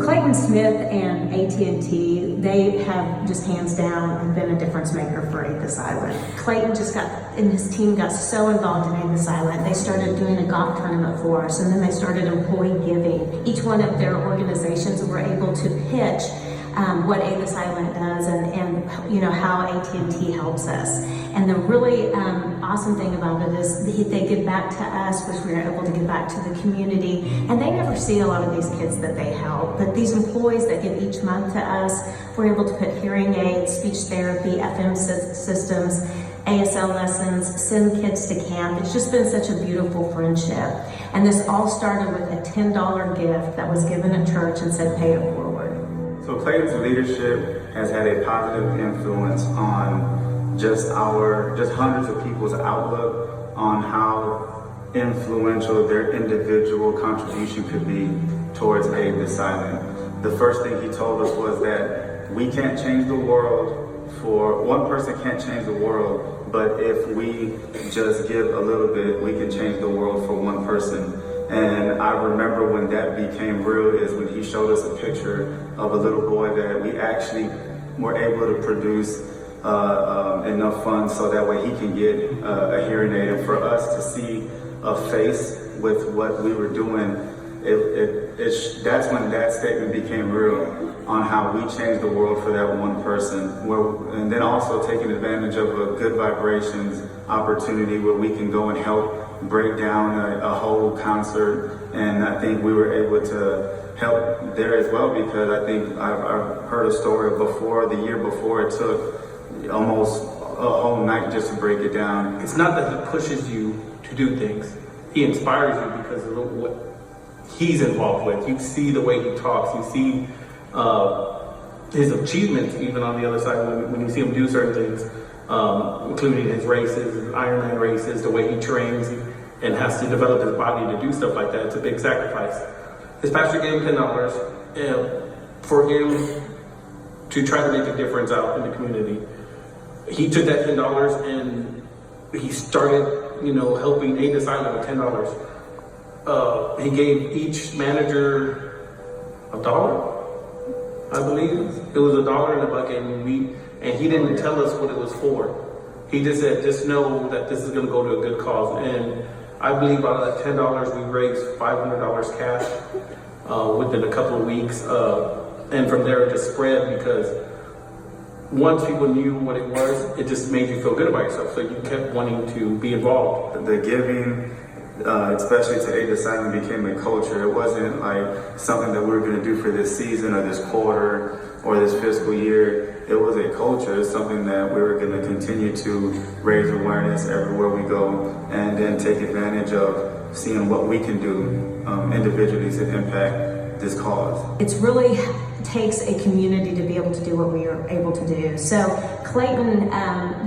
Clayton Smith and AT&T, they have just hands down been a difference maker for Avis Island. Clayton and his team got so involved in Avis Island, they started doing a golf tournament for us, and then they started employee giving. Each one of their organizations were able to pitch what Avis Island does and you know how AT&T helps us. And the really awesome thing about it is they give back to us, which we are able to give back to the community. And they never see a lot of these kids that they help. But these employees that give each month to us, we're able to put hearing aids, speech therapy, FM systems, ASL lessons, send kids to camp. It's just been such a beautiful friendship. And this all started with a $10 gift that was given at church and said, pay it forward. So Clayton's leadership has had a positive influence on just hundreds of people's outlook on how influential their individual contribution could be towards Avis Island. The first thing he told us was that we can't change the world one person can't change the world, but if we just give a little bit, we can change the world for one person. And I remember when that became real is when he showed us a picture of a little boy that we actually were able to produce enough funds so that way he can get a hearing aid. And for us to see a face with what we were doing, that's when that statement became real on how we changed the world for that one person. And then also taking advantage of a good vibrations opportunity where we can go and help break down a whole concert. And I think we were able to help there as well, because I think I've heard a story before, the year before, it took almost a whole night just to break it down. It's not that he pushes you to do things. He inspires you because of what he's involved with. You see the way he talks, you see his achievements even on the other side when you see him do certain things, including his races, his Ironman races, the way he trains and has to develop his body to do stuff like that. It's a big sacrifice. His pastor gave him $10 for him to try to make a difference out in the community. He took that $10 and he started, helping Avis Island with $10. He gave each manager $1, I believe. It was $1 in a bucket, and he didn't tell us what it was for. He just said, just know that this is going to go to a good cause. And I believe out of that $10, we raised $500 cash within a couple of weeks. And from there, it just spread because once people knew what it was, it just made you feel good about yourself. So you kept wanting to be involved. The giving, especially to Avis Island, became a culture. It wasn't like something that we were going to do for this season or this quarter or this fiscal year. It was a culture. It's something that we were going to continue to raise awareness everywhere we go, and then take advantage of seeing what we can do individually to impact this cause. It's really takes a community to be able to do what we are able to do. So Clayton,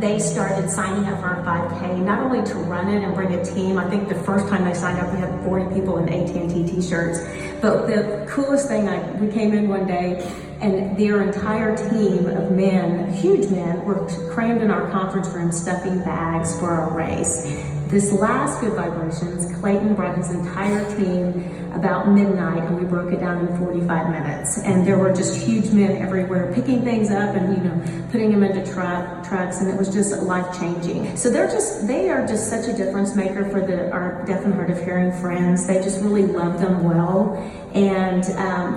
they started signing up for our 5K, not only to run it and bring a team. I think the first time they signed up, we had 40 people in AT&T t-shirts. But the coolest thing, we came in one day and their entire team of men, huge men, were crammed in our conference room stuffing bags for our race. This last Good Vibrations, Clayton brought his entire team about midnight, and we broke it down in 45 minutes. And there were just huge men everywhere picking things up and putting them into trucks, and it was just life-changing. So they are just such a difference maker for our deaf and hard of hearing friends. They just really love them well, and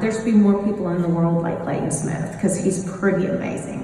there should be more people in the world like Clayton Smith, because he's pretty amazing.